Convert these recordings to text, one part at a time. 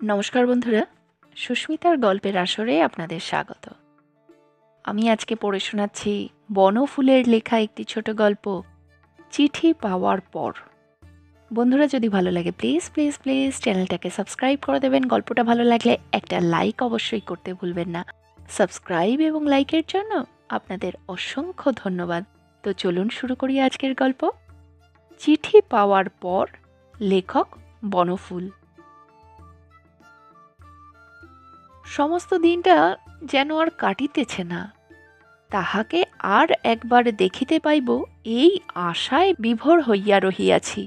নমস্কার বন্ধুরা, সুস্মিতার গল্পের আসরে আপনাদের স্বাগত। আমি আজকে পড়ে শোনাচ্ছি বনফুলের লেখা একটি ছোট গল্প, চিঠি পাওয়ার পর। বন্ধুরা, যদি ভালো লাগে প্লিজ প্লিজ প্লিজ চ্যানেলটাকে সাবস্ক্রাইব করে দেবেন। গল্পটা ভালো লাগলে একটা লাইক অবশ্যই করতে ভুলবেন না। সাবস্ক্রাইব এবং লাইকের জন্য আপনাদের অসংখ্য ধন্যবাদ। তো চলুন শুরু করি আজকের গল্প, চিঠি পাওয়ার পর। লেখক বনফুল। সমস্ত দিনটা যেন আর কাটিতেছে না। তাহাকে আর একবার দেখিতে পাইব এই আশায় বিভোর হইয়া রহিয়াছি।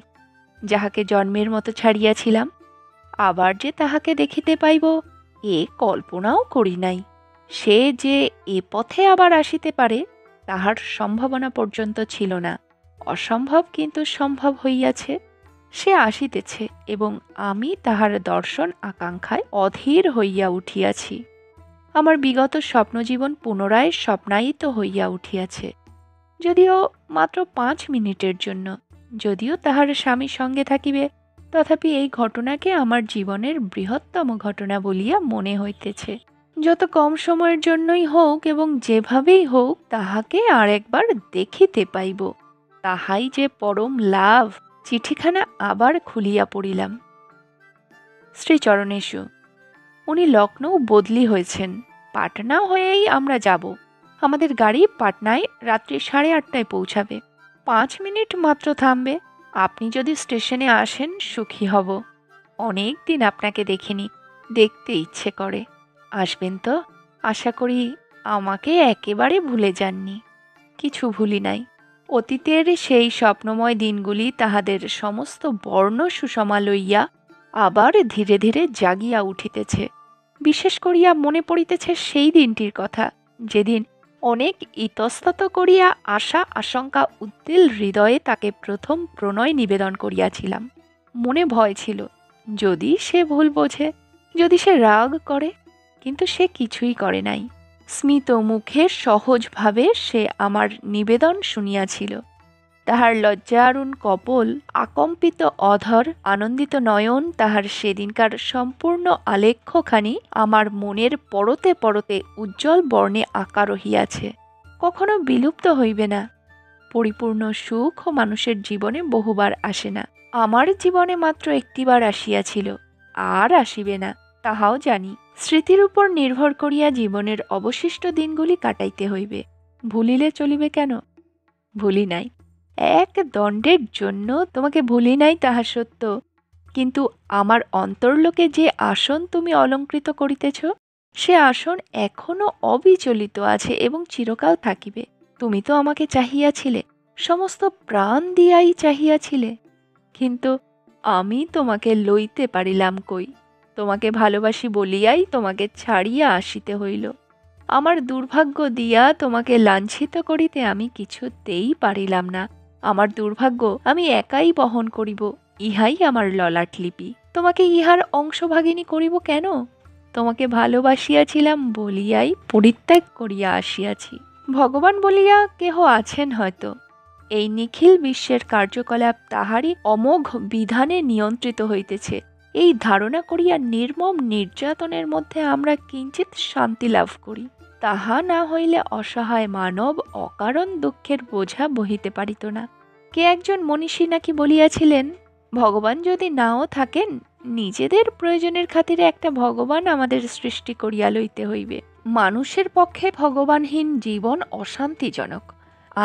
যাহাকে জন্মের মতো ছাড়িয়াছিলাম, আবার যে তাহাকে দেখিতে পাইব এ কল্পনাও করি নাই। সে যে এ পথে আবার আসিতে পারে তাহার সম্ভাবনা পর্যন্ত ছিল না। অসম্ভব কিন্তু সম্ভব হইয়াছে। সে আসিতেছে এবং আমি তাহার দর্শন আকাঙ্ক্ষায় অধীর হইয়া উঠিয়াছি। আমার বিগত স্বপ্নজীবন পুনরায় স্বপ্নায়িত হইয়া উঠিয়াছে, যদিও মাত্র 5 মিনিটের জন্য। যদিও তাহার স্বামী সঙ্গে থাকিবে, তথাপি এই ঘটনাকে আমার জীবনের বৃহত্তম ঘটনা বলিয়া মনে হইতেছে। যত কম সময়ের জন্যই হোক এবং যেভাবেই হোক তাহাকে আর একবার দেখিতে পাইব, তাহাই যে পরম লাভ। চিঠিখানা আবার খুলিয়া পড়িলাম। শ্রীচরণেশু, উনি লখনৌ বদলি হয়েছেন। পাটনা হয়েই আমরা যাব। আমাদের গাড়ি পাটনায় রাত্রি 8:30টায় পৌঁছাবে। 5 মিনিট মাত্র থামবে। আপনি যদি স্টেশনে আসেন সুখী হব। অনেক দিন আপনাকে দেখিনি, দেখতে ইচ্ছে করে। আসবেন তো? আশা করি আমাকে একেবারে ভুলে যাননি। কিছু ভুলি নাই। অতীতের সেই স্বপ্নময় দিনগুলি তাহাদের সমস্ত বর্ণ সুষমা লইয়া আবার ধীরে ধীরে জাগিয়া উঠিতেছে। বিশেষ করিয়া মনে পড়িতেছে সেই দিনটির কথা, যেদিন অনেক ইতস্তত করিয়া আশা আশঙ্কা উদ্দিল হৃদয়ে তাকে প্রথম প্রণয় নিবেদন করিয়াছিলাম। মনে ভয় ছিল, যদি সে ভুল বোঝে, যদি সে রাগ করে। কিন্তু সে কিছুই করে নাই। স্মিত মুখে সহজভাবে সে আমার নিবেদন শুনিয়াছিল। তাহার লজ্জারুণ কপোল, আকম্পিত অধর, আনন্দিত নয়ন, তাহার সেদিনকার সম্পূর্ণ আলেখ্যখানি আমার মনের পরতে পরতে উজ্জ্বল বর্ণে আঁকা রহিয়াছে। কখনো বিলুপ্ত হইবে না। পরিপূর্ণ সুখ মানুষের জীবনে বহুবার আসে না। আমার জীবনে মাত্র একটিবার আসিয়াছিল, আর আসিবে না, তাহাও জানি। স্মৃতির উপর নির্ভর করিয়া জীবনের অবশিষ্ট দিনগুলি কাটাইতে হইবে। ভুলিলে চলিবে কেন? ভুলি নাই। এক দণ্ডের জন্য তোমাকে ভুলি নাই তাহা সত্য, কিন্তু আমার অন্তর্লোকে যে আসন তুমি অলঙ্কৃত করিতেছ, সে আসন এখনো অবিচলিত আছে এবং চিরকাল থাকিবে। তুমি তো আমাকে চাহিয়াছিলে, সমস্ত প্রাণ দিয়াই চাহিয়াছিলে, কিন্তু আমি তোমাকে লইতে পারিলাম কই? তোমাকে ভালোবাসি বলিয়াই তোমাকে ছাড়িয়া আসিতে হইল। আমার দুর্ভাগ্য দিয়া তোমাকে লাঞ্ছিত করিতে আমি কিছুতেই পারিলাম না। আমার দুর্ভাগ্য আমি একাই বহন করিব, ইহাই আমার ললাট লিপি। তোমাকে ইহার অংশভাগিনী করিব কেন? তোমাকে ভালোবাসিয়াছিলাম বলিয়াই পরিত্যাগ করিয়া আসিয়াছি। ভগবান বলিয়া কেহ আছেন হয়তো। এই নিখিল বিশ্বের কার্যকলাপ তাহারই অমোঘ বিধানে নিয়ন্ত্রিত হইতেছে, এই ধারণা করিয়া নির্মম নির্যাতনের মধ্যে আমরা কিঞ্চিৎ শান্তি লাভ করি। তাহা না হইলে অসহায় মানব অকারণ দুঃখের বোঝা বহিতে পারিত না। কে একজন মনীষী নাকি বলিয়াছিলেন, ভগবান যদি নাও থাকেন, নিজেদের প্রয়োজনের খাতিরে একটা ভগবান আমাদের সৃষ্টি করিয়া লইতে হইবে। মানুষের পক্ষে ভগবানহীন জীবন অশান্তিজনক।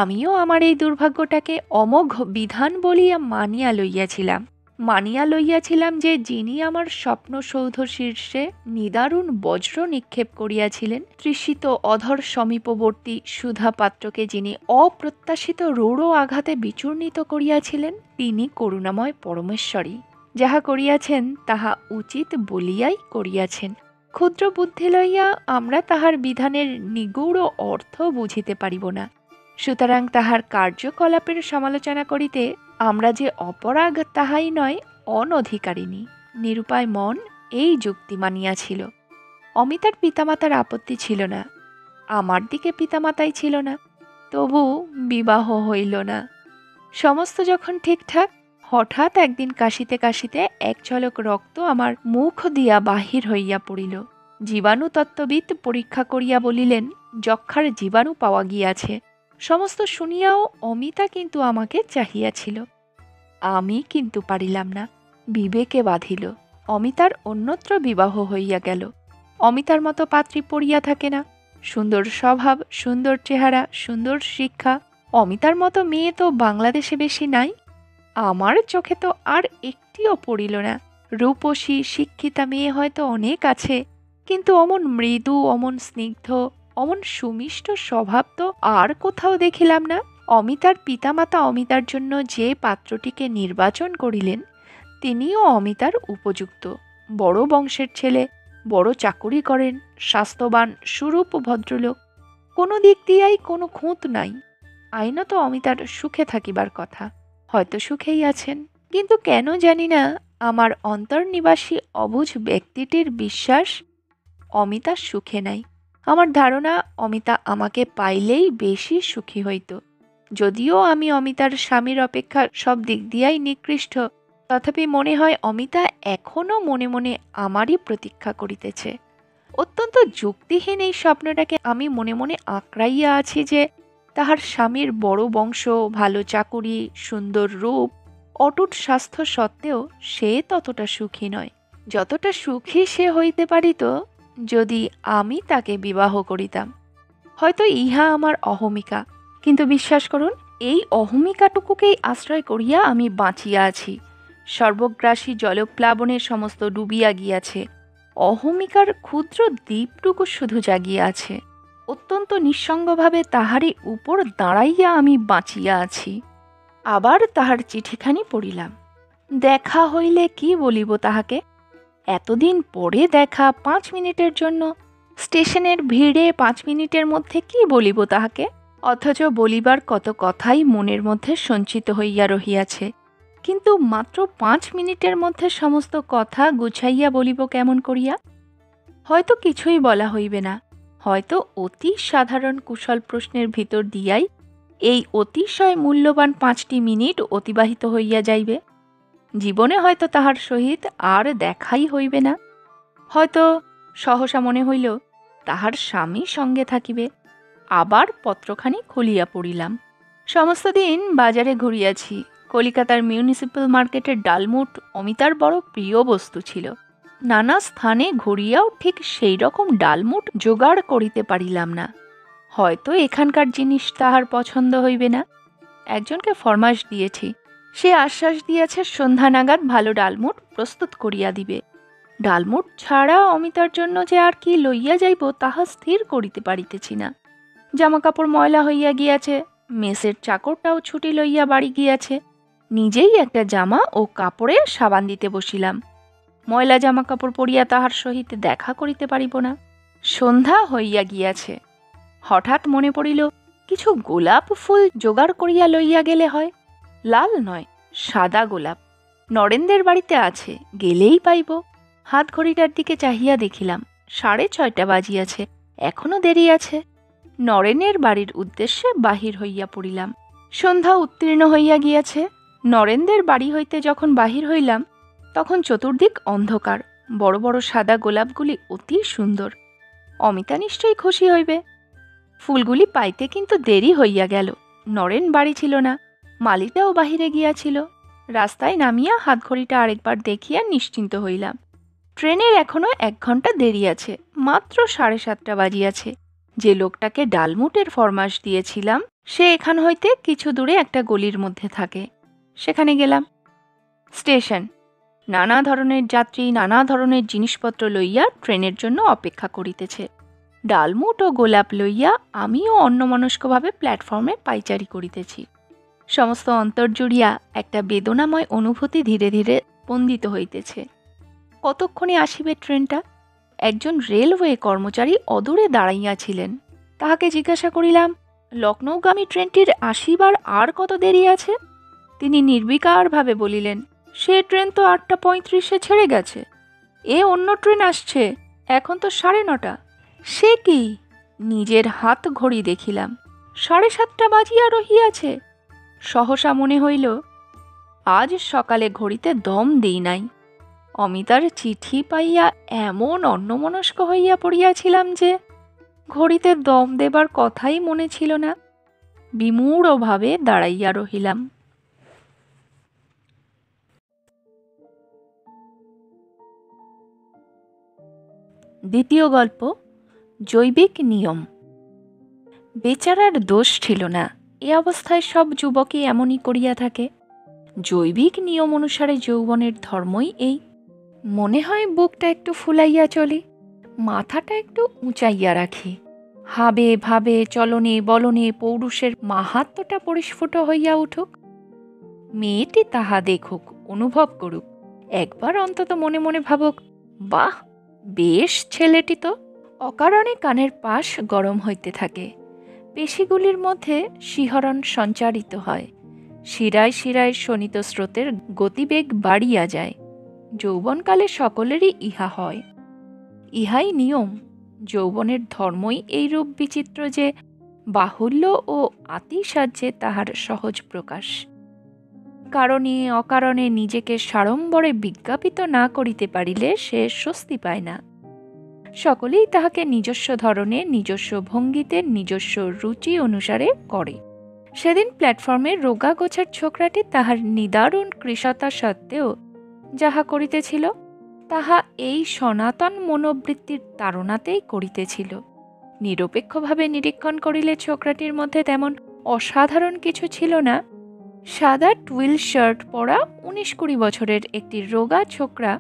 আমিও আমার এই দুর্ভাগ্যটাকে অমোঘ বিধান বলিয়া মানিয়া লইয়াছিলাম যে যিনি আমার স্বপ্ন সৌধ শীর্ষে নিদারুণ বজ্র নিক্ষেপ করিয়াছিলেন, তৃষিত অধর সমীপবর্তী সুধা পাত্রকে যিনি অপ্রত্যাশিত রূঢ় আঘাতে বিচূর্ণিত করিয়াছিলেন, তিনি করুণাময় পরমেশ্বরী। যাহা করিয়াছেন তাহা উচিত বলিয়াই করিয়াছেন। ক্ষুদ্র বুদ্ধি লইয়া আমরা তাহার বিধানের নিগূঢ় অর্থ বুঝিতে পারিব না। সুতরাং তাহার কার্যকলাপের সমালোচনা করিতে আমরা যে অপরাগ তাহাই নয়, অনধিকারিণী। নিরুপায় মন এই যুক্তি মানিয়াছিল। অমিতার পিতামাতার আপত্তি ছিল না, আমার দিকে পিতামাতাই ছিল না, তবু বিবাহ হইল না। সমস্ত যখন ঠিকঠাক, হঠাৎ একদিন কাশিতে কাশিতে এক ঝলক রক্ত আমার মুখ দিয়া বাহির হইয়া পড়িল। জীবাণুতত্ত্ববিদ পরীক্ষা করিয়া বলিলেন, যক্ষার জীবাণু পাওয়া গিয়াছে। সমস্ত শুনিয়াও অমিতা কিন্তু আমাকে চাহিয়াছিল। আমি কিন্তু পারিলাম না, বিবেকে বাঁধিল। অমিতার অন্যত্র বিবাহ হইয়া গেল। অমিতার মতো পাত্রী পড়িয়া থাকে না। সুন্দর স্বভাব, সুন্দর চেহারা, সুন্দর শিক্ষা, অমিতার মতো মেয়ে তো বাংলাদেশে বেশি নাই। আমার চোখে তো আর একটিও পড়িল না। রূপসী শিক্ষিতা মেয়ে হয়তো অনেক আছে, কিন্তু অমন মৃদু, অমন স্নিগ্ধ, অমন সুমিষ্ট স্বভাব তো আর কোথাও দেখিলাম না। অমিতার পিতামাতা অমিতার জন্য যে পাত্রটিকে নির্বাচন করিলেন, তিনিও অমিতার উপযুক্ত। বড় বংশের ছেলে, বড় চাকুরি করেন, স্বাস্থ্যবান, সুরূপ ভদ্রলোক। কোনো দিক দিয়াই কোনো খুঁত নাই। আইনত অমিতার সুখে থাকিবার কথা, হয়তো সুখেই আছেন। কিন্তু কেন জানি না আমার অন্তর্নিবাসী অবুঝ ব্যক্তিটির বিশ্বাস অমিতা সুখে নাই। আমার ধারণা অমিতা আমাকে পাইলেই বেশি সুখী হইত। যদিও আমি অমিতার স্বামীর অপেক্ষা সব দিক দিয়াই নিকৃষ্ট, তথাপি মনে হয় অমিতা এখনো মনে মনে আমারই প্রতীক্ষা করিতেছে। অত্যন্ত যুক্তিহীন এই স্বপ্নটাকে আমি মনে মনে আঁকড়াইয়া আছি যে তাহার স্বামীর বড় বংশ, ভালো চাকুরি, সুন্দর রূপ, অটুট স্বাস্থ্য সত্ত্বেও সে ততটা সুখী নয় যতটা সুখী সে হইতে পারিত যদি আমি তাকে বিবাহ করিতাম। হয়তো ইহা আমার অহমিকা, কিন্তু বিশ্বাস করুন, এই অহমিকাটুকুকেই আশ্রয় করিয়া আমি বাঁচিয়া আছি। সর্বগ্রাসী জলপ্লাবনে সমস্ত ডুবিয়া গিয়াছে, অহমিকার ক্ষুদ্র দ্বীপটুকু শুধু জাগিয়া আছে। অত্যন্ত নিঃসঙ্গভাবে তাহারই উপর দাঁড়াইয়া আমি বাঁচিয়া আছি। আবার তাহার চিঠিখানি পড়িলাম। দেখা হইলে কি বলিব তাহাকে? এতদিন পরে দেখা, 5 মিনিটের জন্য, স্টেশনের ভিড়ে 5 মিনিটের মধ্যে কি বলিব তাহাকে? অথচ বলিবার কত কথাই মনের মধ্যে সঞ্চিত হইয়া রহিয়াছে, কিন্তু মাত্র 5 মিনিটের মধ্যে সমস্ত কথা গুছাইয়া বলিব কেমন করিয়া? হয়তো কিছুই বলা হইবে না, হয়তো অতি সাধারণ কুশল প্রশ্নের ভিতর দিয়াই এই অতিশয় মূল্যবান 5টি মিনিট অতিবাহিত হইয়া যাইবে। জীবনে হয়তো তাহার সহিত আর দেখাই হইবে না। হয়তো সহসা মনে হইল তাহার স্বামী সঙ্গে থাকিবে। আবার পত্রখানি খুলিয়া পড়িলাম। সমস্ত দিন বাজারে ঘুরিয়াছি। কলিকাতার মিউনিসিপ্যাল মার্কেটের ডালমুট অমিতার বড় প্রিয় বস্তু ছিল। নানা স্থানে ঘুরিয়াও ঠিক সেই রকম ডালমুট জোগাড় করিতে পারিলাম না। হয়তো এখানকার জিনিস তাহার পছন্দ হইবে না। একজনকে ফরমাশ দিয়েছি, সে আশ্বাস দিয়েছে সন্ধ্যা নাগাদ ভালো ডালমুট প্রস্তুত করিয়া দিবে। ডালমুট ছাড়া অমিতার জন্য যে আর কি লইয়া যাইব তাহা স্থির করিতে পারিতেছি না। জামাকাপড় ময়লা হইয়া গিয়াছে, মেসের চাকরটাও ছুটি লইয়া বাড়ি গিয়াছে। নিজেই একটা জামা ও কাপড়ে সাবান দিতে বসিলাম। ময়লা জামাকাপড় পরিয়া তাহার সহিত দেখা করিতে পারিব না। সন্ধ্যা হইয়া গিয়াছে। হঠাৎ মনে পড়িল কিছু গোলাপ ফুল জোগাড় করিয়া লইয়া গেলে হয়। লাল নয়, সাদা গোলাপ। নরেনদের বাড়িতে আছে, গেলেই পাইব। হাত ঘড়িটার দিকে চাহিয়া দেখিলাম 6:30 বাজিয়াছে, এখনো দেরি আছে। নরেনের বাড়ির উদ্দেশ্যে বাহির হইয়া পড়িলাম। সন্ধ্যা উত্তীর্ণ হইয়া গিয়াছে। নরেনদের বাড়ি হইতে যখন বাহির হইলাম তখন চতুর্দিক অন্ধকার। বড় বড় সাদা গোলাপগুলি অতি সুন্দর। অমিতা নিশ্চয়ই খুশি হইবে। ফুলগুলি পাইতে কিন্তু দেরি হইয়া গেল। নরেন বাড়ি ছিল না, মালিটাও বাহিরে গিয়াছিল। রাস্তায় নামিয়া হাতঘড়িটা আরেকবার দেখিয়া নিশ্চিন্ত হইলাম। ট্রেনের এখনো 1 ঘন্টা দেরি আছে, মাত্র 7:30 বাজিয়াছে। যে লোকটাকে ডালমুটের ফরমাশ দিয়েছিলাম সে এখান হইতে কিছু দূরে একটা গলির মধ্যে থাকে। সেখানে গেলাম। স্টেশন। নানা ধরনের যাত্রী নানা ধরনের জিনিসপত্র লইয়া ট্রেনের জন্য অপেক্ষা করিতেছে। ডালমুট ও গোলাপ লইয়া আমিও অন্যমনস্কভাবে প্ল্যাটফর্মে পাইচারি করিতেছি। সমস্ত অন্তর জুড়িয়া একটা বেদনাময় অনুভূতি ধীরে ধীরে স্পন্দিত হইতেছে। কতক্ষণে আসিবে ট্রেনটা? একজন রেলওয়ে কর্মচারী অদূরে দাঁড়াইয়াছিলেন। তাহাকে জিজ্ঞাসা করিলাম, লখনৌগামী ট্রেনটির আসিবার আর কত দেরি আছে? তিনি নির্বিকারভাবে বলিলেন, সে ট্রেন তো 8:35 ছেড়ে গেছে। এ অন্য ট্রেন আসছে, এখন তো 9:30। সে কি? নিজের হাত ঘড়ি দেখিলাম, 7:30 বাজিয়া রহিয়াছে। সহসা মনে হইল আজ সকালে ঘড়িতে দম দিই নাই। অমিতার চিঠি পাইয়া এমন অন্যমনস্ক হইয়া পড়িয়াছিলাম যে ঘড়িতে দম দেবার কথাই মনে ছিল না। বিমূঢ়ভাবে দাঁড়াইয়া রহিলাম। দ্বিতীয় গল্প, জৈবিক নিয়ম। বেচারার দোষ ছিল না, এ অবস্থায় সব যুবকই এমনই করিয়া থাকে। জৈবিক নিয়ম অনুসারে যৌবনের ধর্মই এই। মনে হয় বুকটা একটু ফুলাইয়া চলি, মাথাটা একটু উঁচাইয়া রাখি, হাবে ভাবে চলনে বলনে পৌরুষের মাহাত্ম্যটা পরিস্ফুট হইয়া উঠুক। মেয়েটি তাহা দেখুক, অনুভব করুক, একবার অন্তত মনে মনে ভাবুক, বাহ, বেশ ছেলেটি তো। অকারণে কানের পাশ গরম হইতে থাকে, পেশিগুলির মধ্যে শিহরণ সঞ্চারিত হয়, শিরায় শিরায় শোণিত স্রোতের গতিবেগ বাড়িয়া যায়। যৌবনকালে সকলেরই ইহা হয়, ইহাই নিয়ম। যৌবনের ধর্মই এইরূপ বিচিত্র যে বাহুল্য ও আতিসাহ্যে তাহার সহজ প্রকাশ। কারণে অকারণে নিজেকে সাড়ম্বরে বিজ্ঞাপিত না করিতে পারিলে সে স্বস্তি পায় না। সকলেই তাহাকে নিজস্ব ধরনে, নিজস্ব ভঙ্গিতে, নিজস্ব রুচি অনুসারে করে। সেদিন প্ল্যাটফর্মে রোগা গোছের ছোকরাটি তাহার নিদারুণ কৃশতা সত্ত্বেও যাহা করিতেছিল তাহা এই সনাতন মনোবৃত্তির তাড়নাতেই করিতেছিল। নিরপেক্ষভাবে নিরীক্ষণ করিলে ছোকরাটির মধ্যে তেমন অসাধারণ কিছু ছিল না। সাদা টুইল শার্ট পরা 19-20 বছরের একটি রোগা ছোকরা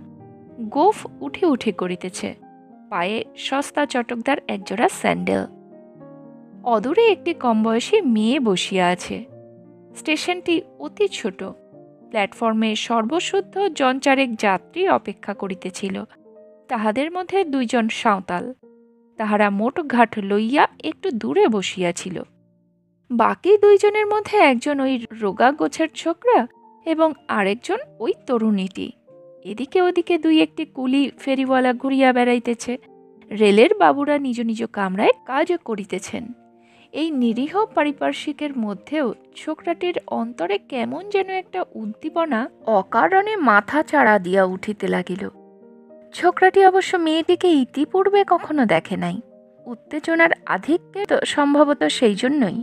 গোফ উঠে উঠে করিতেছে, পায়ে সস্তা চটকদার একজোড়া স্যান্ডেল। অদূরে একটি কমবয়সী মেয়ে বসিয়া আছে। স্টেশনটি অতি ছোট, প্ল্যাটফর্মে সর্বশুদ্ধ জনচারেক যাত্রী অপেক্ষা করিতেছিল। তাহাদের মধ্যে 2 জন সাঁওতাল, তাহারা মোট ঘাট লইয়া একটু দূরে বসিয়াছিল। বাকি 2 জনের মধ্যে একজন ওই রোগা গোছের ছোকরা এবং আরেকজন ওই তরুণীটি। এদিকে ওদিকে 2-1টি কুলি ফেরিওয়ালা ঘুরিয়া বেড়াইতেছে। রেলের বাবুরা নিজ নিজ কামরায় কাজ করিতেছেন। এই নিরীহ পারিপার্শ্বিকের মধ্যেও ছোকরাটির অন্তরে কেমন যেন একটা উদ্দীপনা অকারণে মাথা চাড়া দিয়া উঠিতে লাগিল। ছোকরাটি অবশ্য মেয়েটিকে ইতিপূর্বে কখনো দেখে নাই। উত্তেজনার আধিক্যে তো সম্ভবত সেই জন্যই।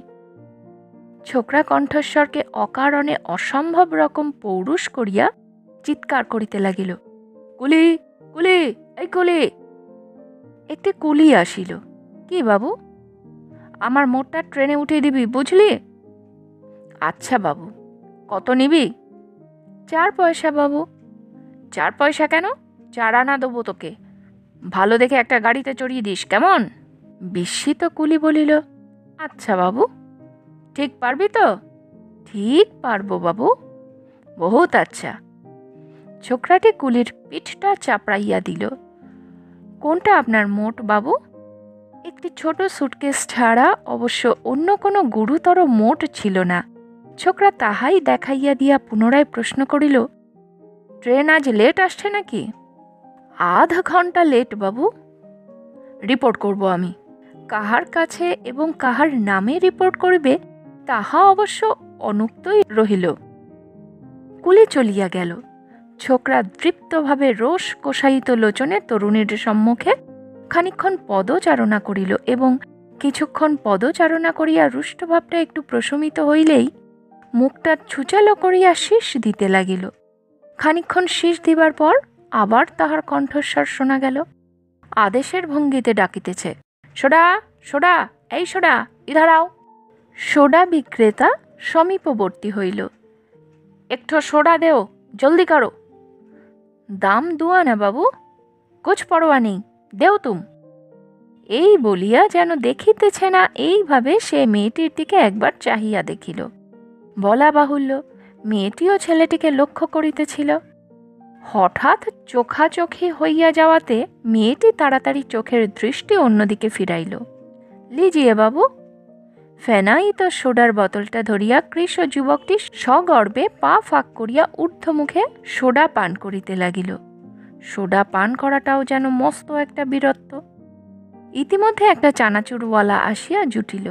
ছোকরা কণ্ঠস্বরকে অকারণে অসম্ভব রকম পৌরুষ করিয়া চিৎকার করিতে লাগিল, কুলি, কুলি, এই কুলি। একটি কুলি আসিল। কি বাবু? আমার মোটটা ট্রেনে উঠিয়ে দিবি, বুঝলি? আচ্ছা বাবু। কত নিবি? 4 পয়সা বাবু। 4 পয়সা কেন? 4 আনা দেবো তোকে। ভালো দেখে একটা গাড়িতে চড়িয়ে দিস, কেমন? বিস্মিত কুলি বলিল, আচ্ছা বাবু। ঠিক পারবি তো? ঠিক পারবো বাবু, বহুত আচ্ছা। ছোকরাটি কুলির পিঠটা চাপড়াইয়া দিল। কোনটা আপনার মোট বাবু? একটি ছোট সুটকেস ছাড়া অবশ্য অন্য কোনো গুরুতর মোট ছিল না। ছোকরা তাহাই দেখাইয়া দিয়া পুনরায় প্রশ্ন করিল, ট্রেন আজ লেট আসছে নাকি? আধা ঘন্টা লেট বাবু। রিপোর্ট করব আমি। কাহার কাছে এবং কাহার নামে রিপোর্ট করিবে তাহা অবশ্য অনুক্তই রহিল। কুলি চলিয়া গেল। ছোকরা দৃপ্তভাবে রোষ কোষায়িত লোচনে তরুণীর সম্মুখে খানিকক্ষণ পদচারণা করিল এবং কিছুক্ষণ পদচারণা করিয়া রুষ্টভাবটা একটু প্রশমিত হইলেই মুখটা ছুচালো করিয়া শীষ দিতে লাগিল। খানিকক্ষণ শীষ দিবার পর আবার তাহার কণ্ঠস্বর শোনা গেল, আদেশের ভঙ্গিতে ডাকিতেছে, সোডা, সোডা, এই সোডা, ইধার আও। সোডা বিক্রেতা সমীপবর্তী হইল। একটু সোডা দেও, জলদি করো। দাম 2 আনা বাবু। কুছ পরোয়া নেই, দেও তুম। এই বলিয়া যেন দেখিতেছে না এইভাবে সে মেয়েটির দিকে একবার চাহিয়া দেখিল। বলা বাহুল্য, মেয়েটিও ছেলেটিকে লক্ষ্য করিতেছিল। হঠাৎ চোখাচোখি হইয়া যাওয়াতে মেয়েটি তাড়াতাড়ি চোখের দৃষ্টি অন্যদিকে ফিরাইল। লিজিয়ে বাবু। ফেনায়িত সোডার বোতলটা ধরিয়া কৃষ যুবকটি সগর্বে পা ফাঁক করিয়া ঊর্ধ্বমুখে সোডা পান করিতে লাগিল। সোডা পান করাটাও যেন মস্ত একটা বীরত্ব। ইতিমধ্যে একটা চানাচুরওয়ালা আসিয়া জুটিল।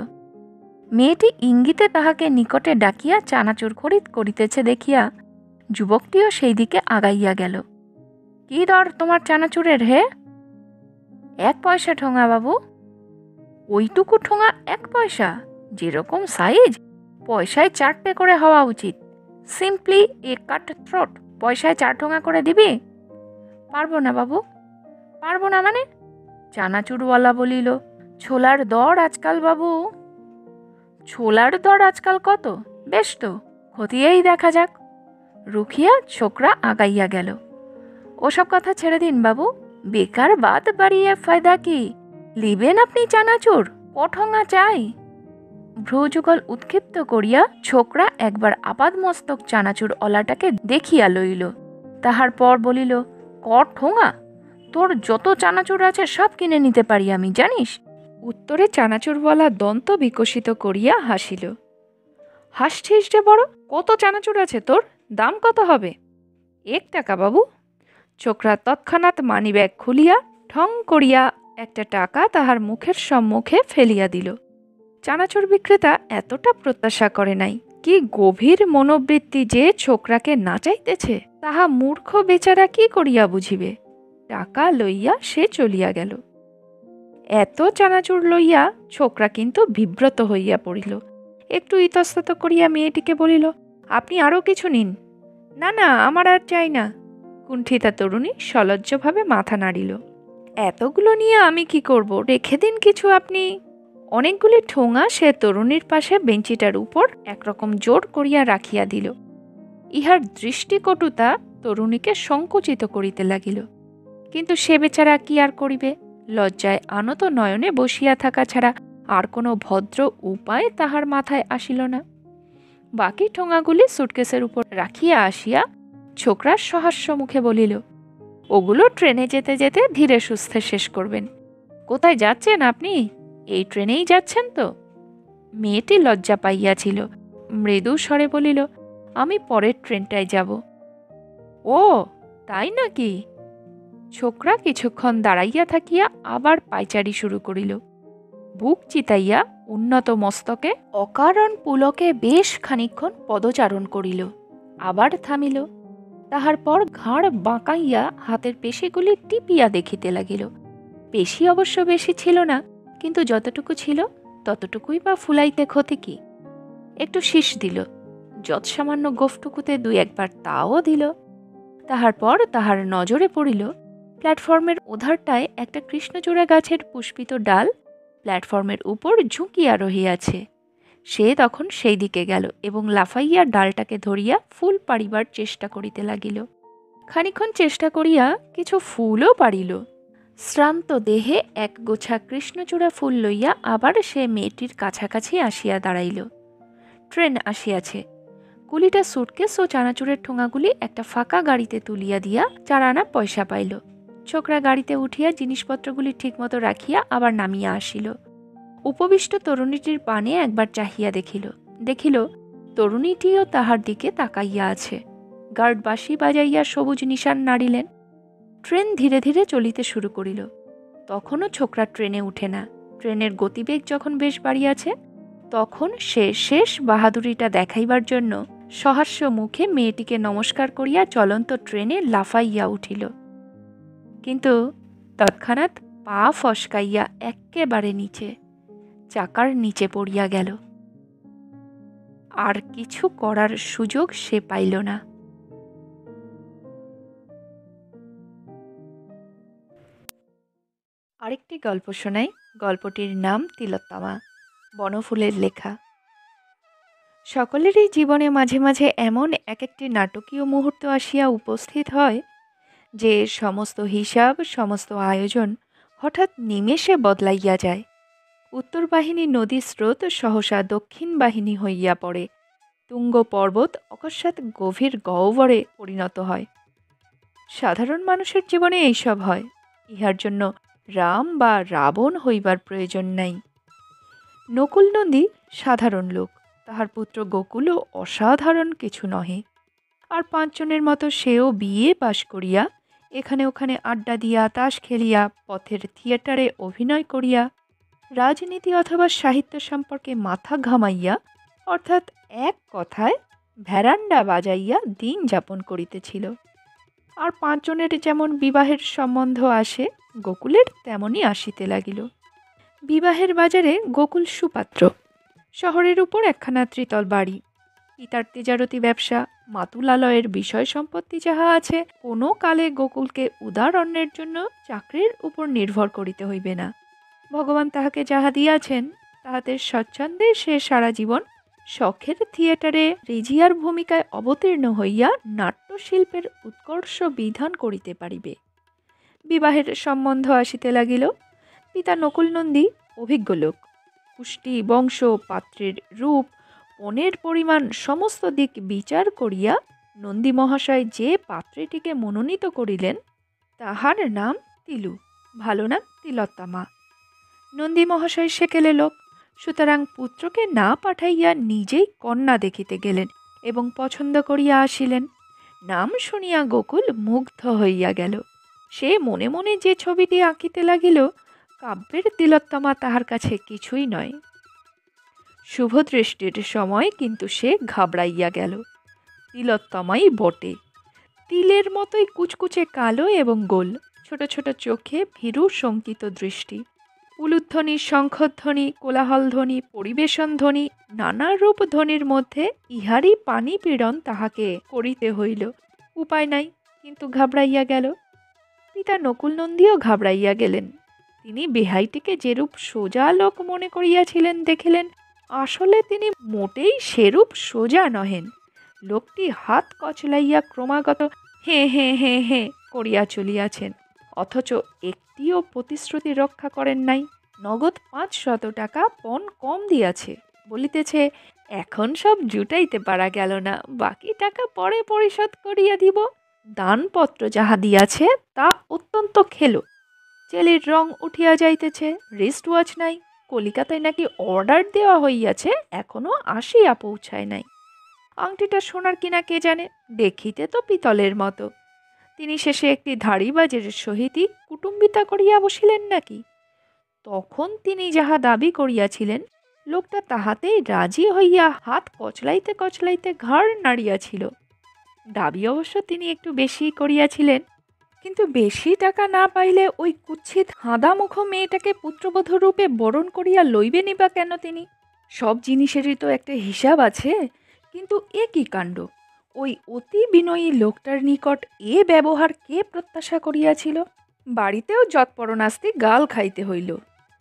মেয়েটি ইঙ্গিতে তাহাকে নিকটে ডাকিয়া চানাচুর খরিদ করিতেছে দেখিয়া যুবকটিও সেই দিকে আগাইয়া গেল। কি দর তোমার চানাচুরের হে? 1 পয়সা ঠোঙা বাবু। ওইটুকু ঠোঙা 1 পয়সা? যেরকম সাইজ পয়সায় 4টে করে হওয়া উচিত। সিম্পলি এ কাট থ্রোট, পয়সায় 4 ঠোঙা করে দিবি? পারবো না বাবু। পারবো না মানে? চানাচুরওয়ালা বলিল, ছোলার দর আজকাল বাবু। ছোলার দর আজকাল কত? বেশ তো, খতিয়েই দেখা যাক। রুখিয়া ছোকরা আগাইয়া গেল। ওসব কথা ছেড়ে দিন বাবু, বেকার বাদ বাড়িয়ে ফায়দা কি? লিবেন আপনি চানাচুর? কঠোঙা চাই? ভ্রুযুগল উৎক্ষিপ্ত করিয়া ছোকরা একবার আপাদমস্তক চানাচুর অলাটাকে দেখিয়া লইল। তাহার পর বলিল, ঠোঙা? তোর যত চানাচুর আছে সব কিনে নিতে পারি আমি, জানিস? উত্তরে চানাচুরওয়ালা দন্ত বিকশিত করিয়া হাসিল। হাসছিস যে বড়, কত চানাচুর আছে তোর? দাম কত হবে? 1 টাকা বাবু। ছোকরা তৎক্ষণাৎ মানিব্যাগ খুলিয়া ঠং করিয়া একটা টাকা তাহার মুখের সম্মুখে ফেলিয়া দিল। চানাচুর বিক্রেতা এতটা প্রত্যাশা করে নাই। কি গভীর মনোবৃত্তি যে ছোকরাকে নাচাইতেছে তাহা মূর্খ বেচারা কি করিয়া বুঝিবে। টাকা লইয়া সে চলিয়া গেল। এত চানাচুর লইয়া ছোকরা কিন্তু বিব্রত হইয়া পড়িল। একটু ইতস্তত করিয়া মেয়েটিকে বলিল, আপনি আরও কিছু নিন। না না, আমার আর চাই না। কুণ্ঠিতা তরুণী সলজ্জভাবে মাথা নাড়িল। এতগুলো নিয়ে আমি কি করব, রেখে দিন কিছু আপনি। অনেকগুলি ঠোঙা সে তরুণীর পাশে বেঞ্চিটার উপর একরকম জোর করিয়া রাখিয়া দিল। ইহার দৃষ্টিকটুতা তরুণীকে সংকুচিত করিতে লাগিল। কিন্তু সে বেচারা কি আর করিবে? লজ্জায় আনত নয়নে বসিয়া থাকা ছাড়া আর কোনো ভদ্র উপায় তাহার মাথায় আসিল না। বাকি ঠোঙাগুলি সুটকেসের উপর রাখিয়া আসিয়া ছোকরা সহাস্য মুখে বলিল, ওগুলো ট্রেনে যেতে যেতে ধীরে সুস্থে শেষ করবেন। কোথায় যাচ্ছেন আপনি? এই ট্রেনেই যাচ্ছেন তো? মেয়েটি লজ্জা পাইয়াছিল, মৃদু স্বরে বলিল, আমি পরের ট্রেনটায় যাব। ও তাই নাকি? ছোকরা কিছুক্ষণ দাঁড়াইয়া থাকিয়া আবার পায়চারি শুরু করিল। বুক চিতাইয়া উন্নত মস্তকে অকারণ পুলকে বেশ খানিকক্ষণ পদচারণ করিল, আবার থামিল। তাহার পর ঘাড় বাঁকাইয়া হাতের পেশিগুলি টিপিয়া দেখিতে লাগিল। পেশি অবশ্য বেশি ছিল না, কিন্তু যতটুকু ছিল ততটুকুই বা ফুলাইতে ক্ষতি কি? একটু শীষ দিল, যৎসামান্য গোফটুকুতে 2-1 বার তাও দিল। তাহার পর তাহার নজরে পড়িল প্ল্যাটফর্মের ওধারটায় একটা কৃষ্ণচূড়া গাছের পুষ্পিত ডাল প্ল্যাটফর্মের উপর ঝুঁকিয়া রহিয়াছে। সে তখন সেই দিকে গেল এবং লাফাইয়া ডালটাকে ধরিয়া ফুল পাড়িবার চেষ্টা করিতে লাগিল। খানিক্ষণ চেষ্টা করিয়া কিছু ফুলও পাড়িল। শ্রান্ত দেহে এক গোছা কৃষ্ণচূড়া ফুল লইয়া আবার সে মেয়েটির কাছাকাছি আসিয়া দাঁড়াইল। ট্রেন আসিয়াছে। কুলিটা সুটকেস ও চানাচুরের ঠোঙাগুলি একটা ফাঁকা গাড়িতে তুলিয়া দিয়া 4 আনা পয়সা পাইল। ছোকরা গাড়িতে উঠিয়া জিনিসপত্রগুলি ঠিকমতো রাখিয়া আবার নামিয়া আসিল। উপবিষ্ট তরুণীটির পানে একবার চাহিয়া দেখিল তরুণীটিও তাহার দিকে তাকাইয়া আছে। গার্ড বাঁশি বাজাইয়া সবুজ নিশান নাড়িলেন। ট্রেন ধীরে ধীরে চলিতে শুরু করিল। তখনও ছোকরা ট্রেনে উঠে না। ট্রেনের গতিবেগ যখন বেশ বাড়িয়াছে তখন সে শেষ বাহাদুরিটা দেখাইবার জন্য সহাস্য মুখে মেয়েটিকে নমস্কার করিয়া চলন্ত ট্রেনে লাফাইয়া উঠিল। কিন্তু তৎক্ষণাৎ পা ফসকাইয়া এক্কেবারে নিচে, চাকার নিচে পড়িয়া গেল। আর কিছু করার সুযোগ সে পাইল না। আরেকটি গল্প শোনাই। গল্পটির নাম তিলোত্তমা, বনফুলের লেখা। সকলেরই জীবনে মাঝে মাঝে এমন এক একটি নাটকীয় মুহূর্ত আসিয়া উপস্থিত হয় যে সমস্ত হিসাব, সমস্ত আয়োজন হঠাৎ নিমেষে বদলাইয়া যায়। উত্তর বাহিনী নদী স্রোত সহসা দক্ষিণ বাহিনী হইয়া পড়ে। তুঙ্গ পর্বত অকস্মাৎ গভীর গহ্বরে পরিণত হয়। সাধারণ মানুষের জীবনে এইসব হয়। ইহার জন্য রাম বা রাবণ হইবার প্রয়োজন নাই। নকুল নন্দী সাধারণ লোক, তাহার পুত্র গোকুলও অসাধারণ কিছু নহে। আর 5 জনের মতো সেও বিয়ে পাশ করিয়া এখানে ওখানে আড্ডা দিয়া, তাস খেলিয়া, পথের থিয়েটারে অভিনয় করিয়া, রাজনীতি অথবা সাহিত্য সম্পর্কে মাথা ঘামাইয়া, অর্থাৎ এক কথায় ভেরান্ডা বাজাইয়া দিন যাপন করিতেছিল। আর 5 জনের যেমন বিবাহের সম্বন্ধ আসে, গোকুলের তেমনই আসিতে লাগিল। বিবাহের বাজারে গোকুল সুপাত্র। শহরের উপর একখানা ত্রিতল বাড়ি। পিতার তেজারতি ব্যবসা, মাতুলালয়ের বিষয় সম্পত্তি যাহা আছে, কোনো কালে গোকুলকে উদার অন্নের জন্য চাকরির উপর নির্ভর করিতে হইবে না। ভগবান তাহাকে যাহা দিয়াছেন, তাহাতে স্বচ্ছন্দে সে সারা জীবন শখের থিয়েটারে রেজিয়ার ভূমিকায় অবতীর্ণ হইয়া নাট্যশিল্পের উৎকর্ষ বিধান করিতে পারিবে। বিবাহের সম্বন্ধ আসিতে লাগিল। পিতা নকুলনন্দী অভিজ্ঞ লোক। পুষ্টি, বংশ, পাত্রের রূপ, পণের পরিমাণ সমস্ত দিক বিচার করিয়া নন্দী মহাশয় যে পাত্রীটিকে মনোনীত করিলেন, তাহার নাম তিলু, ভালো নাম তিলোত্তমা। নন্দী মহাশয় সেকেলে লোক, সুতরাং পুত্রকে না পাঠাইয়া নিজেই কন্যা দেখিতে গেলেন এবং পছন্দ করিয়া আসিলেন। নাম শুনিয়া গোকুল মুগ্ধ হইয়া গেল। সে মনে মনে যে ছবিটি আঁকিতে লাগিল, কাব্যের তিলোত্তমা তাহার কাছে কিছুই নয়। শুভদৃষ্টির সময় কিন্তু সে ঘাবড়াইয়া গেল। তিলোত্তমাই বটে, তিলের মতোই কুচকুচে কালো এবং গোল, ছোট ছোট চোখে ভীরু শঙ্কিত দৃষ্টি। উলুধ্বনি, শঙ্খধ্বনি, কোলাহলধ্বনি, পরিবেশন ধ্বনি, নানা রূপ ধ্বনির মধ্যে ইহারই পানি পীড়ন তাহাকে করিতে হইল। উপায় নাই, কিন্তু ঘাবড়াইয়া গেল। পিতা নকুলনন্দীও ঘাবড়াইয়া গেলেন। তিনি বেহাইটিকে যেরূপ সোজা লোক মনে করিয়াছিলেন, দেখিলেন আসলে তিনি মোটেই সেরূপ সোজা নহেন। লোকটি হাত কচলাইয়া ক্রমাগত হে হে হে হে করিয়া চলিয়াছেন, অথচ একটিও প্রতিশ্রুতি রক্ষা করেন নাই। নগদ 500 টাকা পণ কম দিয়াছে, বলিতেছে এখন সব জুটাইতে পারা গেল না, বাকি টাকা পরে পরিশোধ করিয়া দিব। দানপত্র যাহা দিয়াছে তা অত্যন্ত খেলো। চেলির রং উঠিয়া যাইতেছে, রিস্ট ওয়াচ নাই। কলিকাতায় নাকি অর্ডার দেওয়া হইয়াছে, এখনো আসিয়া পৌঁছায় নাই। আংটিটা সোনার কিনা কে জানে, দেখিতে তো পিতলের মতো। তিনি শেষে একটি ধাড়িবাজের সহিতই কুটুম্বিতা করিয়া বসিলেন নাকি? তখন তিনি যাহা দাবি করিয়াছিলেন, লোকটা তাহাতেই রাজি হইয়া হাত কচলাইতে কচলাইতে ঘাড় নাড়িয়াছিল। দাবি অবশ্য তিনি একটু বেশি করিয়াছিলেন, কিন্তু বেশি টাকা না পাইলে ওই কুৎসিত হাঁদামুখ মেয়েটাকে পুত্রবধূ রূপে বরণ করিয়া লইবেনি বা কেন তিনি? সব জিনিসেরই তো একটা হিসাব আছে। কিন্তু এ কি কাণ্ড! ওই অতি বিনয়ী লোকটার নিকট এ ব্যবহার কে প্রত্যাশা করিয়াছিল? বাড়িতেও যৎপরণাস্তি গাল খাইতে হইল।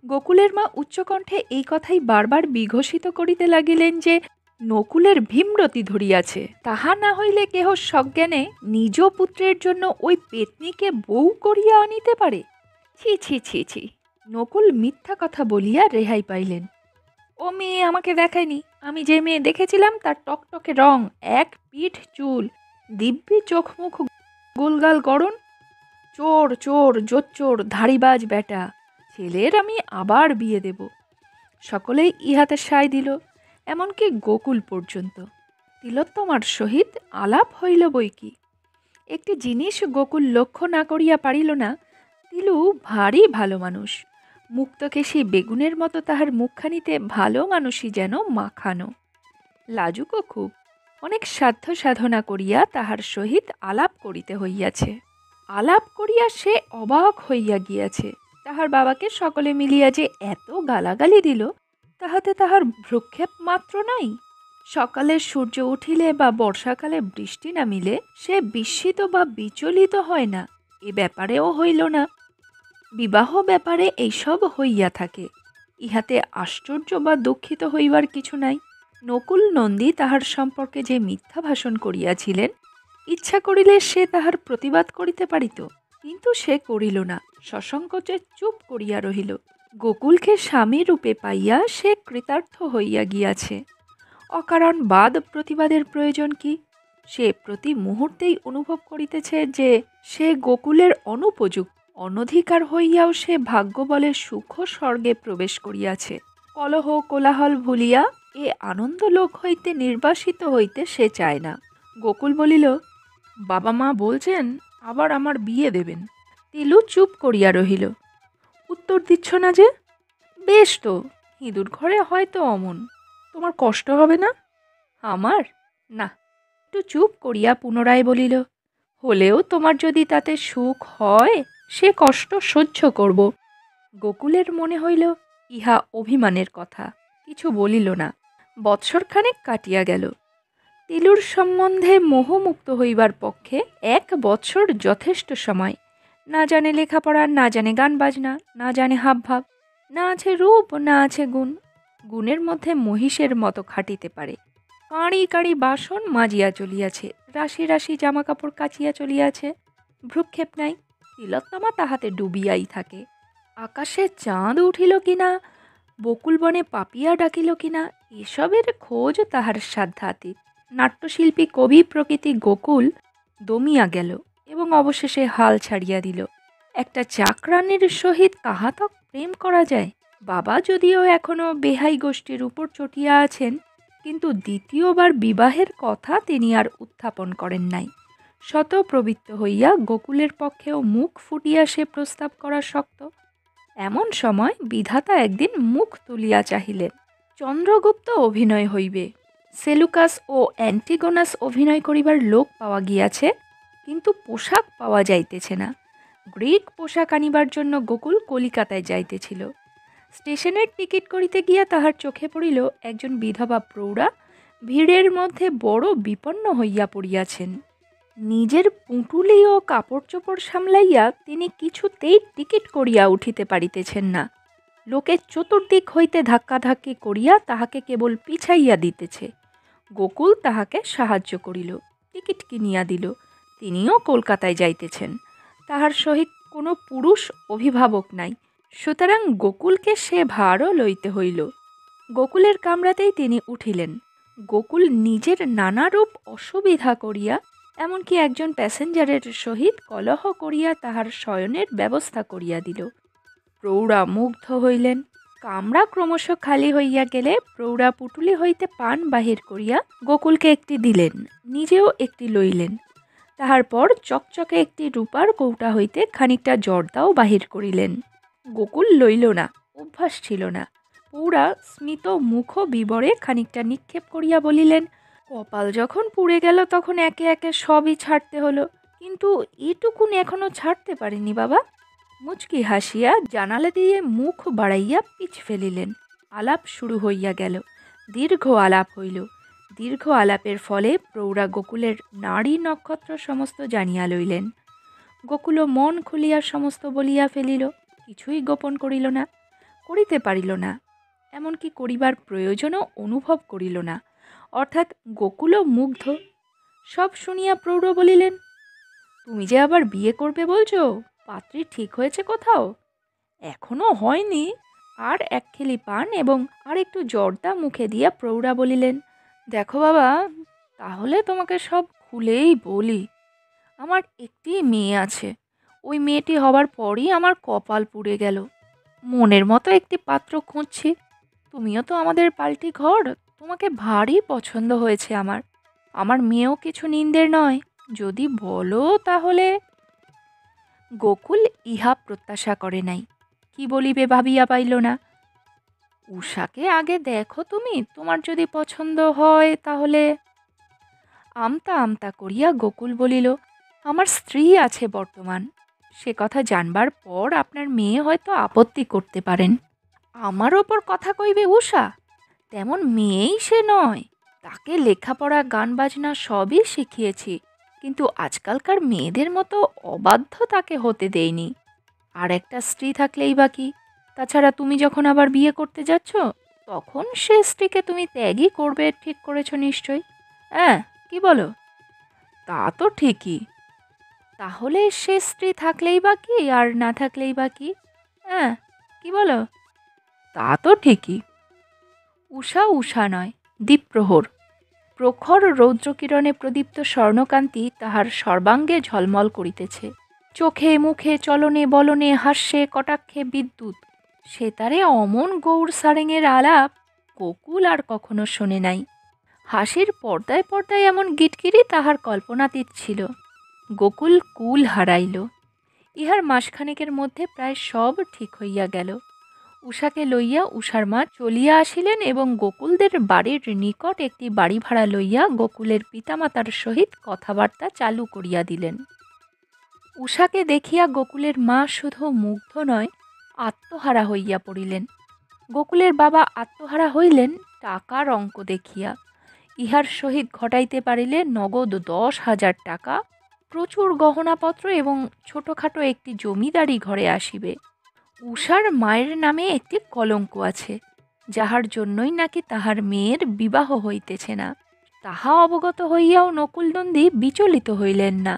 গোকুলের মা উচ্চকণ্ঠে এই কথাই বারবার বিঘোষিত করিতে লাগিলেন যে নকুলের ভীমরতি ধরিয়াছে, তাহা না হইলে কেহ সজ্ঞানে নিজ পুত্রের জন্য ওই পেতনিকে বউ করিয়া আনিতে পারে। ছি ছি ছি ছি! নকুল মিথ্যা কথা বলিয়া রেহাই পাইলেন। ও মেয়ে আমাকে দেখায়নি। আমি যে মেয়ে দেখেছিলাম তার টকটকে রং, এক পিঠ চুল, দিব্যি চোখ মুখ, গোলগাল গড়ন। চোর চোর জোচ্চোর ধাড়িবাজ বেটা। ছেলের আমি আবার বিয়ে দেব। সকলেই ইহাতে সায় দিল, এমনকি গোকুল পর্যন্ত। তিলোত্তমার সহিত আলাপ হইল বই কি। একটি জিনিস গোকুল লক্ষ্য না করিয়া পারিল না, তিলু ভারী ভালো মানুষ। মুক্তকেশী বেগুনের মতো তাহার মুখখানিতে ভালো মানুষই যেন মাখানো। লাজুকও খুব। অনেক সাধ্য সাধনা করিয়া তাহার সহিত আলাপ করিতে হইয়াছে। আলাপ করিয়া সে অবাক হইয়া গিয়াছে। তাহার বাবাকে সকলে মিলিয়া যে এত গালাগালি দিল, তাহাতে তাহার ভ্রুক্ষেপ মাত্র নাই। সকালে সূর্য উঠিলে বা বর্ষাকালে বৃষ্টি নামিলে সে বিস্মিত বা বিচলিত হয় না, এ ব্যাপারেও হইল না। বিবাহ ব্যাপারে এইসব হইয়া থাকে, ইহাতে আশ্চর্য বা দুঃখিত হইবার কিছু নাই। নকুল নন্দী তাহার সম্পর্কে যে মিথ্যা ভাষণ করিয়াছিলেন, ইচ্ছা করিলে সে তাহার প্রতিবাদ করিতে পারিত, কিন্তু সে করিল না, সসংকোচে চুপ করিয়া রহিল। গোকুলকে স্বামী রূপে পাইয়া সে কৃতার্থ হইয়া গিয়াছে। অকারণ বাদ প্রতিবাদের প্রয়োজন কি? সে প্রতি মুহূর্তেই অনুভব করিতেছে যে সে গোকুলের অনুপযুক্ত। অনধিকার হইয়াও সে ভাগ্য বলে সুখ স্বর্গে প্রবেশ করিয়াছে। কলহ কোলাহল ভুলিয়া এ আনন্দ লোক হইতে নির্বাসিত হইতে সে চায় না। গোকুল বলিল, বাবা মা বলছেন আবার আমার বিয়ে দেবেন। তিলু চুপ করিয়া রহিল। উত্তর দিচ্ছ না যে? বেশ তো, হিঁদুর ঘরে হয়তো অমন। তোমার কষ্ট হবে না? আমার? না, একটু চুপ করিয়া পুনরায় বলিল, হলেও তোমার যদি তাতে সুখ হয় সে কষ্ট সহ্য করব। গোকুলের মনে হইল ইহা অভিমানের কথা, কিছু বলিল না। বৎসরখানেক কাটিয়া গেল। তিলুর সম্বন্ধে মোহমুক্ত হইবার পক্ষে 1 বৎসর যথেষ্ট সময়। না জানে লেখাপড়া, না জানে গান বাজনা, না জানে হাবভাব, না আছে রূপ, না আছে গুণ। গুণের মধ্যে মহিষের মতো খাটিতে পারে, কাঁড়ি কাঁড়ি বাসন মাজিয়া চলিয়াছে, রাশি রাশি জামা কাপড় কাচিয়া চলিয়াছে, ভ্রুক্ষেপ নাই, তিলোত্তমা তাহাতে ডুবিয়াই থাকে। আকাশে চাঁদ উঠিল কিনা, বকুলবনে পাপিয়া ডাকিল কিনা, এসবের খোঁজ তাহার সাধ্যাতীত। নাট্যশিল্পী কবি প্রকৃতি গোকুল দমিয়া গেল এবং অবশেষে হাল ছাড়িয়া দিল। একটা চাকরানির সহিত কাহাতক প্রেম করা যায়? বাবা যদিও এখনো বেহাই গোষ্ঠীর উপর চটিয়া আছেন, কিন্তু দ্বিতীয়বার বিবাহের কথা তিনি আর উত্থাপন করেন নাই। শতপ্রবৃত্ত হইয়া গোকুলের পক্ষেও মুখ ফুটিয়া সে প্রস্তাব করা শক্ত। এমন সময় বিধাতা একদিন মুখ তুলিয়া চাহিলেন। চন্দ্রগুপ্ত অভিনয় হইবে, সেলুকাস ও অ্যান্টিগোনাস অভিনয় করিবার লোক পাওয়া গিয়াছে, কিন্তু পোশাক পাওয়া যাইতেছে না। গ্রিক পোশাক আনিবার জন্য গোকুল কলিকাতায় যাইতেছিল। স্টেশনের টিকিট করিতে গিয়া তাহার চোখে পড়িল একজন বিধবা প্রৌঢ়া ভিড়ের মধ্যে বড় বিপন্ন হইয়া পড়িয়াছেন। নিজের পুঁটুলি ও কাপড় চোপড় সামলাইয়া তিনি কিছুতেই টিকিট করিয়া উঠিতে পারিতেছেন না। লোকে চতুর্দিক হইতে ধাক্কাধাক্কি করিয়া তাহাকে কেবল পিছাইয়া দিতেছে। গোকুল তাহাকে সাহায্য করিল, টিকিট কিনিয়া দিল। তিনিও কলকাতায় যাইতেছেন, তাহার সহিত কোনো পুরুষ অভিভাবক নাই, সুতরাং গোকুলকে সে ভারও লইতে হইল। গোকুলের কামরাতেই তিনি উঠিলেন। গোকুল নিজের নানারূপ অসুবিধা করিয়া, এমনকি একজন প্যাসেঞ্জারের সহিত কলহ করিয়া তাহার শয়নের ব্যবস্থা করিয়া দিল। প্রৌঢ়া মুগ্ধ হইলেন। কামরা ক্রমশ খালি হইয়া গেলে প্রৌঢ়া পুটুলি হইতে পান বাহির করিয়া গোকুলকে একটি দিলেন, নিজেও একটি লইলেন। তাহার পর চকচকে একটি রূপার কৌটা হইতে খানিকটা জর্দাও বাহির করিলেন। গোকুল লইল না, অভ্যাস ছিল না। প্রৌঢ়া স্মিত মুখ বিবরে খানিকটা নিক্ষেপ করিয়া বলিলেন, কপাল যখন পুড়ে গেল তখন একে একে সবই ছাড়তে হলো, কিন্তু এটুকুন এখনো ছাড়তে পারিনি বাবা। মুচকি হাসিয়া জানালা দিয়ে মুখ বাড়াইয়া পিছ ফেলিলেন। আলাপ শুরু হইয়া গেল। দীর্ঘ আলাপ হইল। দীর্ঘ আলাপের ফলে প্রৌঢ়া গোকুলের নারী নক্ষত্র সমস্ত জানিয়া লইলেন। গোকুল মন খুলিয়া সমস্ত বলিয়া ফেলিল, কিছুই গোপন করিল না, করিতে পারিল না, এমনকি করিবার প্রয়োজনও অনুভব করিল না। অর্থাৎ গোকুলও মুগ্ধ। সব শুনিয়া প্রৌঢ় বলিলেন, তুমি যে আবার বিয়ে করবে বলছো, পাত্রী ঠিক হয়েছে কোথাও? এখনো হয়নি। আর 1 খেলি পান এবং আর একটু জর্দা মুখে দিয়া প্রৌঢ়া বলিলেন, দেখো বাবা, তাহলে তোমাকে সব খুলেই বলি। আমার একটি মেয়ে আছে। ওই মেয়েটি হবার পরই আমার কপাল পুড়ে গেল। মনের মতো একটি পাত্র খুঁজছি। তুমিও তো আমাদের পাল্টি ঘর, তোমাকে ভারী পছন্দ হয়েছে আমার। আমার মেয়েও কিছু নিন্দের নয়, যদি বলো তাহলে। গোকুল ইহা প্রত্যাশা করে নাই, কি বলিবে ভাবিয়া পাইল না। উষাকে আগে দেখো তুমি, তোমার যদি পছন্দ হয় তাহলে। আমতা আমতা করিয়া গোকুল বলিল, আমার স্ত্রী আছে বর্তমান। সে কথা জানবার পর আপনার মেয়ে হয়তো আপত্তি করতে পারেন। আমার ওপর কথা কইবে উষা? তেমন মেয়েই সে নয়। তাকে লেখাপড়া গান বাজনা সবই শিখিয়েছি, কিন্তু আজকালকার মেয়েদের মতো অবাধ্য তাকে হতে দেইনি। আর একটা স্ত্রী থাকলেই বা কি? তাছাড়া তুমি যখন আবার বিয়ে করতে যাচ্ছ, তখন সে স্ত্রীকে তুমি ত্যাগই করবে ঠিক করেছ নিশ্চয়? হ্যাঁ, কি বলো? তা তো ঠিকই। তাহলে সে স্ত্রী থাকলেই বা কি, আর না থাকলেই বা কি? হ্যাঁ, কি বলো? তা তো ঠিকই। উষা উষা নয়, দ্বীপ্রহর। প্রখর রৌদ্রকিরণে প্রদীপ্ত স্বর্ণকান্তি তাহার সর্বাঙ্গে ঝলমল করিতেছে। চোখে মুখে চলনে বলনে হাস্যে কটাক্ষে বিদ্যুৎ। সে তারে অমন গৌর সারেঙের আলাপ গোকুল আর কখনো শোনে নাই। হাসির পর্দায় পর্দায় এমন গিটকিরি তাহার কল্পনাতীত ছিল। গোকুল কুল হারাইল। ইহার মাসখানেকের মধ্যে প্রায় সব ঠিক হইয়া গেল। উষাকে লইয়া উষার মা চলিয়া আসিলেন এবং গোকুলদের বাড়ির নিকট একটি বাড়ি ভাড়া লইয়া গোকুলের পিতামাতার সহিত কথাবার্তা চালু করিয়া দিলেন। উষাকে দেখিয়া গোকুলের মা শুধু মুগ্ধ নয়, আত্মহারা হইয়া পড়িলেন। গোকুলের বাবা আত্মহারা হইলেন টাকার অঙ্ক দেখিয়া। ইহার সহিত ঘটাইতে পারিলে নগদ 10,000 টাকা, প্রচুর গহনাপত্র এবং ছোটখাটো একটি জমিদারি ঘরে আসিবে। উষার মায়ের নামে একটি কলঙ্ক আছে, যাহার জন্যই নাকি তাহার মেয়ের বিবাহ হইতেছে না। তাহা অবগত হইয়াও নকুলনন্দী বিচলিত হইলেন না।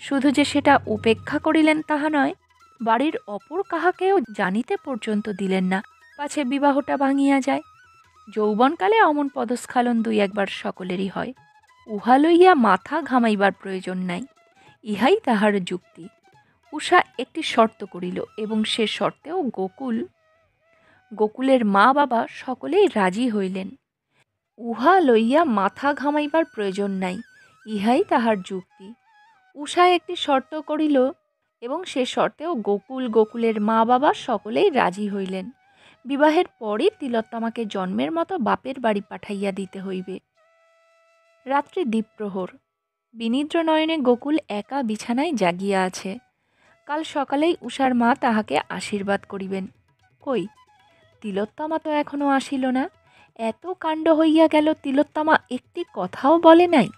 শুধু যে সেটা উপেক্ষা করিলেন তাহা নয়, বাড়ির অপর কাহাকেও জানিতে পর্যন্ত দিলেন না, পাছে বিবাহটা ভাঙিয়া যায়। যৌবনকালে অমন পদস্খলন 2-1 বার সকলেরই হয়, উহা লইয়া মাথা ঘামাইবার প্রয়োজন নাই, ইহাই তাহার যুক্তি। উষা একটি শর্ত করিল এবং সে শর্তেও গোকুলের মা বাবা সকলেই রাজি হইলেন। উহা লইয়া মাথা ঘামাইবার প্রয়োজন নাই, ইহাই তাহার যুক্তি। উষা একটি শর্ত করিল এবং সে শর্তেও গোকুলের মা বাবা সকলেই রাজি হইলেন। বিবাহের পরই তিলোত্তমাকে জন্মের মতো বাপের বাড়ি পাঠাইয়া দিতে হইবে। রাত্রি দ্বীপ্রহর। বিনিদ্র নয়নে গোকুল একা বিছানায় জাগিয়া আছে। কাল সকালেই উষার মা তাহাকে আশীর্বাদ করিবেন। কই, তিলোত্তমা তো এখনো আসিল না। এত কাণ্ড হইয়া গেল, তিলোত্তমা একটি কথাও বলে নাই।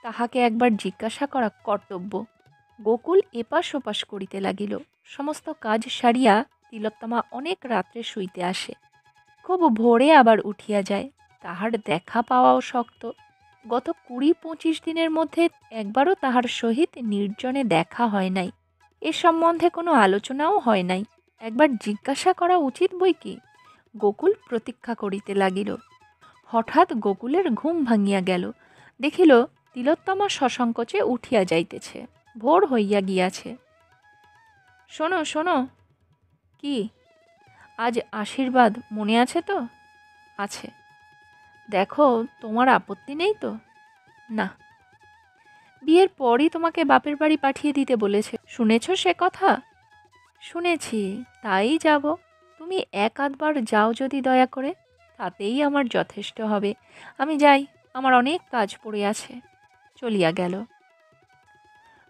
তাহাকে একবার জিজ্ঞাসা করা কর্তব্য। গোকুল এপাশ ওপাশ করিতে লাগিল। সমস্ত কাজ সারিয়া তিলোত্তমা অনেক রাত্রে শুইতে আসে, খুব ভোরে আবার উঠিয়া যায়। তাহার দেখা পাওয়াও শক্ত। গত 20-25 দিনের মধ্যে একবারও তাহার সহিত নির্জনে দেখা হয় নাই। এ সম্বন্ধে কোনো আলোচনাও হয় নাই। একবার জিজ্ঞাসা করা উচিত বই কি। গোকুল প্রতীক্ষা করিতে লাগিল। হঠাৎ গোকুলের ঘুম ভাঙিয়া গেল। দেখিল তিলোত্তমা সসংকোচে উঠিয়া যাইতেছে। ভোর হইয়া গিয়াছে। শোনো শোনো। কি? আজ আশীর্বাদ মনে আছে তো? আছে। দেখো, তোমার আপত্তি নেই তো? না। বিয়ের পরই তোমাকে বাপের বাড়ি পাঠিয়ে দিতে বলেছে, শুনেছ সে কথা? শুনেছি, তাই যাব। তুমি 1-8 বার যাও যদি দয়া করে, তাতেই আমার যথেষ্ট হবে। আমি যাই, আমার অনেক কাজ পড়ে আছে। চলিয়া গেল।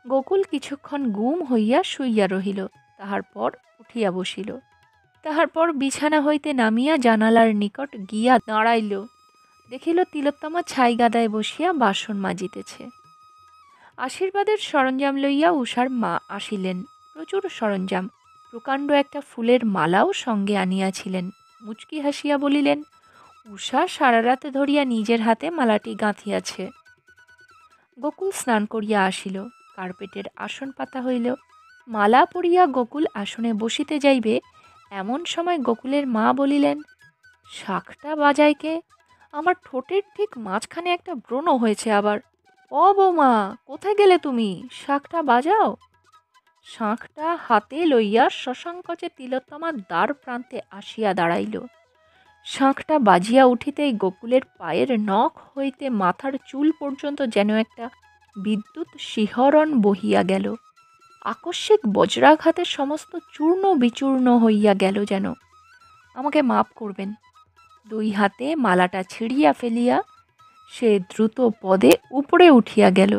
গোকুল কিছুক্ষণ গুম হইয়া শুইয়া রহিল। তাহার পর উঠিয়া বসিল। তাহার পর বিছানা হইতে নামিয়া জানালার নিকট গিয়া দাঁড়াইল। দেখিল তিলোত্তমা ছাই গাদায় বসিয়া বাসন মাজিতেছে। আশীর্বাদের সরঞ্জাম লইয়া উষার মা আসিলেন। প্রচুর সরঞ্জাম, প্রকাণ্ড একটা ফুলের মালাও সঙ্গে আনিয়াছিলেন। মুচকি হাসিয়া বলিলেন, উষা সারা রাত ধরিয়া নিজের হাতে মালাটি গাঁথিয়াছে। গোকুল স্নান করিয়া আসিল। কার্পেটের আসন পাতা হইল। মালা পরিয়া গোকুল আসনে বসিতে যাইবে, এমন সময় গোকুলের মা বলিলেন, শাঁখটা বাজায় কে? আমার ঠোঁটের ঠিক মাঝখানে একটা ব্রণ হয়েছে আবার। ও বৌমা, কোথায় গেলে তুমি? শাঁখটা বাজাও। শাঁখটা হাতে লইয়া সসংকোচে তিলোত্তমার দ্বার প্রান্তে আসিয়া দাঁড়াইল। শাঁখটা বাজিয়া উঠিতেই গোকুলের পায়ের নখ হইতে মাথার চুল পর্যন্ত যেন একটা বিদ্যুৎ শিহরণ বহিয়া গেল। আকস্মিক বজ্রাঘাতে সমস্ত চূর্ণ বিচূর্ণ হইয়া গেল যেন। আমাকে মাপ করবেন। 2 হাতে মালাটা ছিঁড়িয়া ফেলিয়া সে দ্রুত পদে উপরে উঠিয়া গেল।